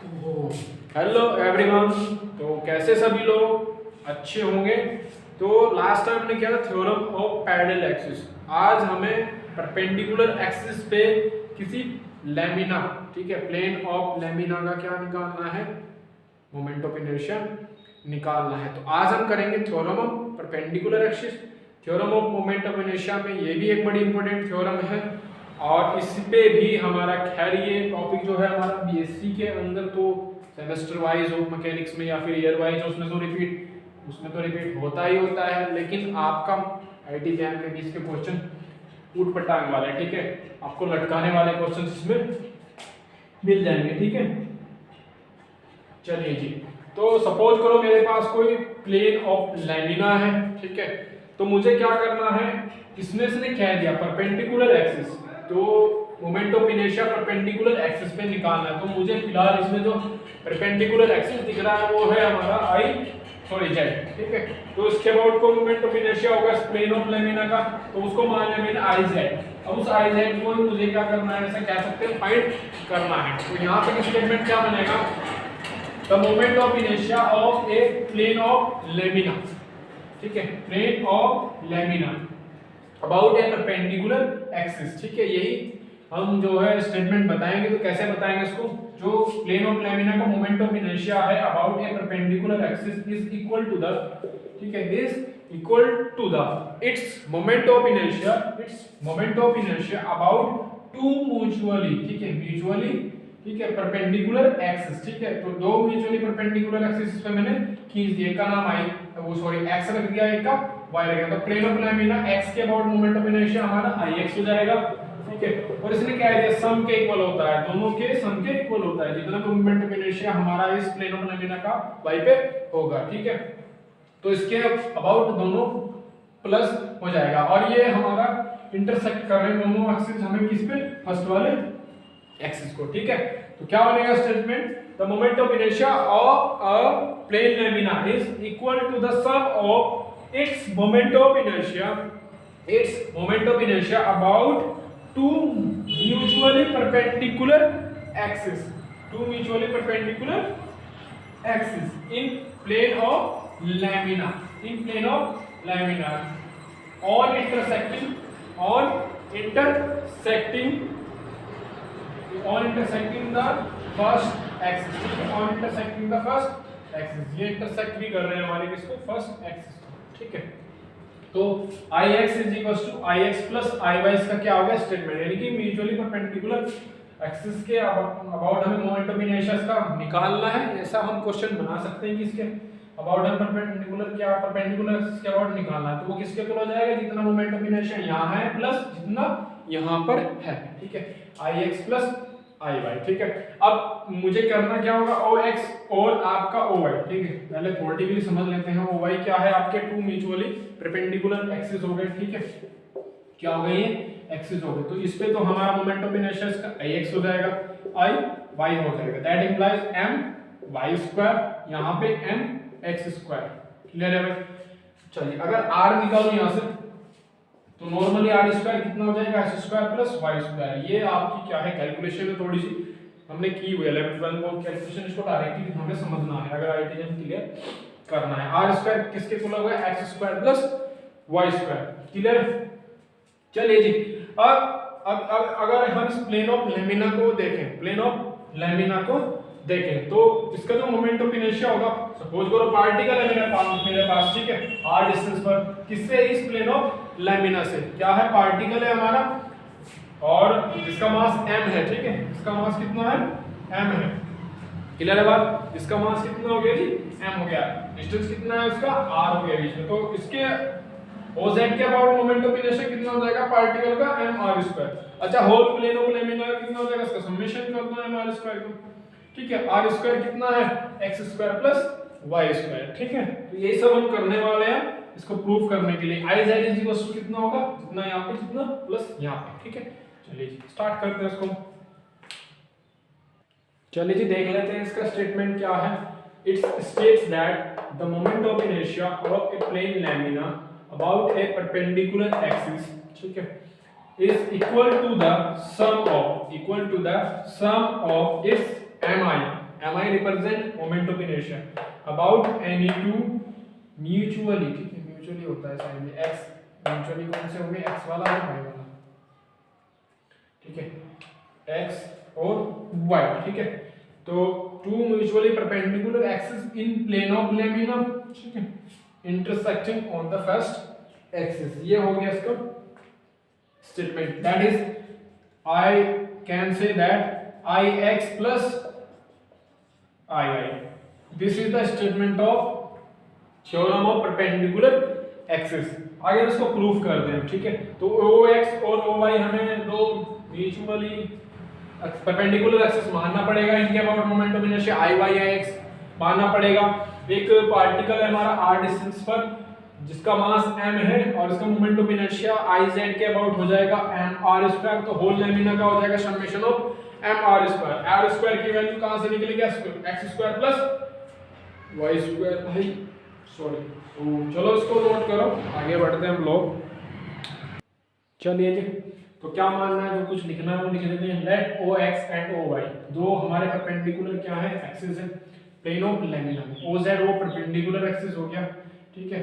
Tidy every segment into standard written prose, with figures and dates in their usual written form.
Hello everyone. तो कैसे सभी लोग अच्छे होंगे। तो लास्ट टाइम हमने किया था थ्योरम ऑफ पैरेलल एक्सिस। आज हमें परपेंडिकुलर एक्सिस पे किसी लैमिना, ठीक है, प्लेन ऑफ लैमिना का क्या निकालना है, मोमेंट ऑफ इनर्शिया निकालना है। तो आज हम करेंगे theorem of perpendicular axis. Theorem of moment of inertia में ये भी एक बड़ी इंपॉर्टेंट थ्योरम है और इस पे भी हमारा खैर ये टॉपिक जो है हमारा बीएससी के अंदर तो सेमेस्टर वाइज हो मैकेनिक्स में या फिर ईयर वाइज उसमें तो रिपीट होता ही होता है, लेकिन आपका आईटी जैम में भी इसके क्वेश्चन ऊट पटांग वाले, ठीक है, आपको लटकाने वाले क्वेश्चन इसमें मिल जाएंगे, ठीक है। चलिए जी, तो सपोज करो मेरे पास कोई प्लेन ऑफ लैमिना है, ठीक है। तो मुझे क्या करना है, इसमें से ने कह दिया परपेंडिकुलर एक्सिस, तो moment of inertia perpendicular axis पे निकालना है। तो मुझे फिलहाल इसमें जो परपेंडिकुलर एक्सिस दिख रहा है वो है हमारा जेड, ठीक है। तो इसके अबाउट को मोमेंट ऑफ इनर्शिया होगा प्लेन ऑफ लैमिना का, तो उसको मान लिया मैंने आई जेड। अब उस आई जेड को मुझे क्या करना है, ऐसे कह सकते हैं फाइंड करना है। तो यहाँ पे स्टेटमेंट क्या बनेगा, the moment of inertia of a plane of lamina, ठीक है, plane of lamina about a perpendicular axis, ठीक है। यही हम जो है स्टेटमेंट बताएंगे। तो कैसे बताएंगे इसको, जो प्लेन ऑफ लैमिना का मोमेंट ऑफ इनर्शिया है about a perpendicular axis is equal to the, ठीक है, is equal to the its moment of inertia about two mutually, ठीक है, म्यूचुअली, ठीक है, परपेंडिकुलर एक्सिस, ठीक है। तो दो म्यूचुअली परपेंडिकुलर एक्सिस पे मैंने खींच दिया, एक का नाम आई एक्स रख दिया, एक का वाई रख दिया। तो प्लेन ऑफ लैमिना एक्स के अबाउट मोमेंट ऑफ इनर्शिया हमारा आई एक्स हो जाएगा, ठीक है। और इसने क्या दिया, सम के इक्वल होता है, दोनों के सम के इक्वल होता है, जितना मोमेंट ऑफ इनर्शिया हमारा इस प्लेन ऑफ लैमिना का वाई पे होगा, ठीक है। तो इसके अबाउट दोनों प्लस हो जाएगा और ये हमारा इंटरसेक्ट कर रहे हैं दोनों एक्सिस हमें किस पे, फर्स्ट वाले एक्सिस को, ठीक है। तो क्या बनेगा statement, the moment of inertia of a plane lamina is equal to the sum of its moment of inertia about two mutually perpendicular axis in plane of lamina, on intersecting the first axis, on intersecting the first axis, ये intersect भी कर रहे हैं हमारे किसको, first axis, ठीक है। तो Ix is equals to Ix plus Iy का क्या हो गया स्टेटमेंट, यानी कि म्यूचुअली परपेंडिकुलर एक्सिस के अबाउट हमें मोमेंट ऑफ इनर्शिया का निकालना है। ऐसा हम क्वेश्चन बना सकते हैं कि इसके अबाउट हम परपेंडिकुलर एक्सिस के अबाउट निकालना है। तो वो किसके इक्वल हो जाएगा, जितना मोमेंट ऑफ इनर्शिया यहाँ है प्लस जितना यहाँ पर है, ठीक है, Ix प्लस Iy, ठीक है। अब मुझे करना क्या होगा, Ox और आपका Oy, ठीक है। पहले थ्योरेटिकली समझ लेते हैं। Oy क्या है, आपके टू म्यूचुअली परपेंडिकुलर एक्सिस हो गए, ठीक है, क्या हो गए ये एक्सिस हो गए। तो इस पे तो हमारा मोमेंट ऑफ इनर्शिया का Ix हो जाएगा, Iy हो जाएगा, दैट इंप्लाइज my² यहाँ पे mx², क्लियर है भाई। चलिए अगर r निकालो यहाँ से तो नॉर्मली r² कितना हो जाएगा, s² प्लस y²। ये आपकी क्या है, कैलकुलेशन में थोड़ी सी हमने की हुई है 11th-12th बोर्ड कैलकुलेशन, इसको डायरेक्टली हमें समझना है अगर आईटीएम क्लियर करना है। r² किसके इक्वल होगा, x² प्लस y², क्लियर। चलिए जी, अब अगर हम इस प्लेन ऑफ लैमिना को देखें तो इसका जो मोमेंट ऑफ इनर्शिया होगा, सपोज करो पार्टिकल है मेरे पास, ठीक है, r डिस्टेंस पर, किससे, इस प्लेन ऑफ लैमिना से, क्या है, पार्टिकल है हमारा और जिसका मास m है, ठीक है, इसका मास कितना है, m है, क्लियर है बात। इसका मास कितना हो गया जी, m हो गया, डिस्टेंस कितना है उसका, r हो गया बीच में। तो इसके OZ के अबाउट मोमेंट ऑफ इनर्शिया कितना हो जाएगा, पार्टिकल का mr²। अच्छा, होल प्लेन ऑफ लैमिना का कितना हो जाएगा, इसका समेशन करना है mr² को, ठीक है। r² कितना है, x² प्लस y², ठीक है। तो ये सब हम करने वाले हैं इसको प्रूव करने के लिए। Iz इज इक्वल टू कितना होगा, जितना यहाँ पे जितना प्लस यहाँ पे, ठीक है। चलिए स्टार्ट करते हैं इसको। चलिए जी देख लेते हैं इसका स्टेटमेंट क्या है। It states that the moment of inertia of a plane lamina about a perpendicular axis, ठीक है, is equal to the sum of its mi MI represent moment of inertia about any two mutually, ठीक है, mutually होता है sign में x, mutually कौन से होंगे, x वाला और y वाला, ठीक है, x और y, ठीक है। तो two mutually perpendicular axis in plane of lamina, ठीक है, intersecting on the first axis, ये हो गया इसका statement. That is I can say that Ix plus II, this is the statement of theorem of perpendicular axis. आगे इसको proof कर दें, ठीक है। तो OX और OY हमें दो म्यूचुअली परपेंडिकुलर एक्सिस मानना पड़ेगा, इनके about moment of inertia IY मानना पड़ेगा। एक पार्टिकल है हमारा r डिस्टेंस पर जिसका मास m है और इसका मोमेंट ऑफ इनर्शिया Iz के अबाउट हो जाएगा mr², तो होल लेमिना का हो जाएगा समेशन ऑफ mr²। r² की वैल्यू कहां से निकलेगी, x² प्लस y², भाई सॉरी, तो चलो इसको नोट करो, आगे बढ़ते हैं हम लोग। चलिए जी, तो क्या मानना है, जो कुछ लिखना है वो लिख देते हैं। लेट OX एंड OY दो हमारे परपेंडिकुलर क्या है, एक्सिस है प्लेन ऑफ लेमिना में। OZ वो परपेंडिकुलर एक्सिस हो गया, ठीक है,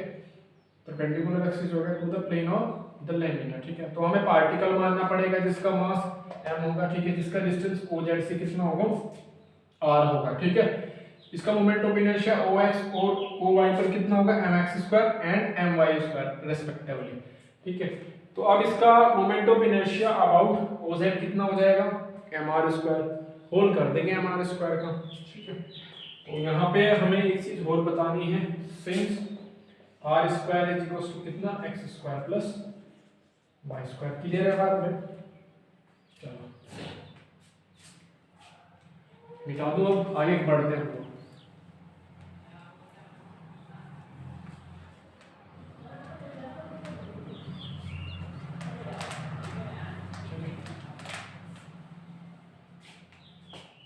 परपेंडिकुलर एक्सिस हो गया to the plane of the lamina, ठीक है। तो हमें पार्टिकल मानना पड़ेगा जिसका मास m होगा, ठीक है, जिसका डिस्टेंस OZ से कितना होगा, r होगा, ठीक है। इसका मोमेंट ऑफ इनर्शिया OX और OY पर कितना होगा, mx² एंड my² रेस्पेक्टिवली, ठीक है। तो अब इसका moment of inertia about OZ कितना हो जाएगा, mr², होल कर देंगे mr² का, ठीक है। तो यहाँ पे हमें एक चीज और बतानी है, since r² is equal to कितना, x² प्लस y², क्लियर है बात में। चलो मिटा दो, अब आगे बढ़ते हैं।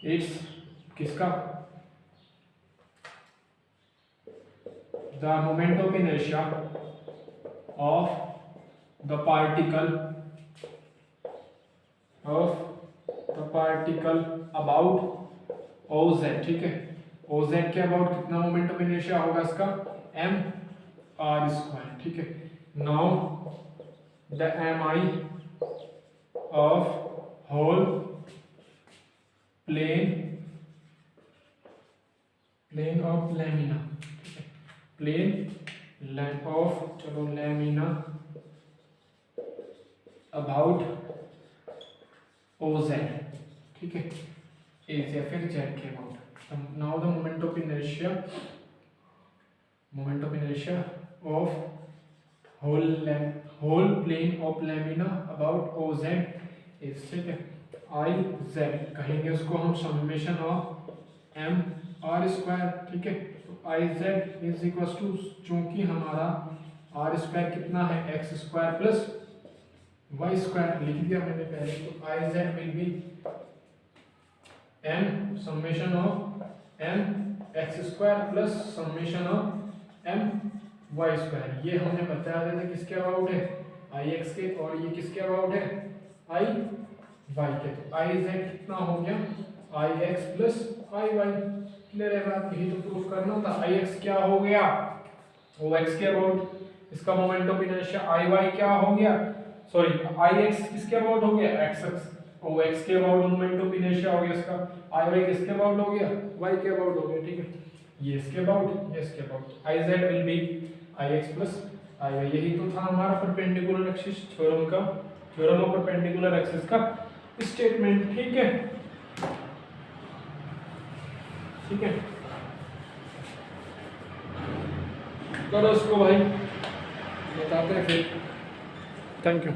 इट्स किसका, the moment of inertia of the particle about OZ, ठीक है। OZ के अबाउट कितना मोमेंट ऑफ इनर्शिया होगा इसका, mr², ठीक है। Now the MI of whole plane of lamina, ठीक है, प्लेन ऑफ, चलो, लेमिना अबाउट OZ, ठीक है, इज या फिर Z के अबाउट। Now the moment of inertia of whole plane of lamina about OZ is, ठीक है, Iz, कहेंगे उसको हम समेशन ऑफ mr², ठीक है। तो Iz इज इक्वल टू, चूंकि हमारा r² कितना है, x² प्लस y² लिख दिया मैंने पहले, तो Iz will be m summation of mx² plus summation of my²। ये हमने बता दिया था किसके अबाउट है, Ix के, और ये किसके अबाउट है, Iy के। तो Iz कितना हो गया, Ix प्लस Iy, क्लियर है बात, यही तो प्रूफ करना था। Ix क्या हो गया, OX के अबाउट, इसका मोमेंट ऑफ इनर्शिया Iy क्या हो गया, सॉरी Ix किसके अबाउट हो गया, x, OX के अबाउट मोमेंट ऑफ इनर्शिया हो गया इसका, Iy किसके अबाउट हो गया, y के अबाउट हो गया, ठीक है, ये इसके अबाउट, ये इसके about. Iz will be Ix plus Iy, यही तो था हमारा परपेंडिकुलर एक्सिस थ्योरम का, थ्योरम ऑफ परपेंडिकुलर एक्सिस का स्टेटमेंट, ठीक है, ठीक है। करो इसको भाई, बताते हैं फिर, थैंक यू।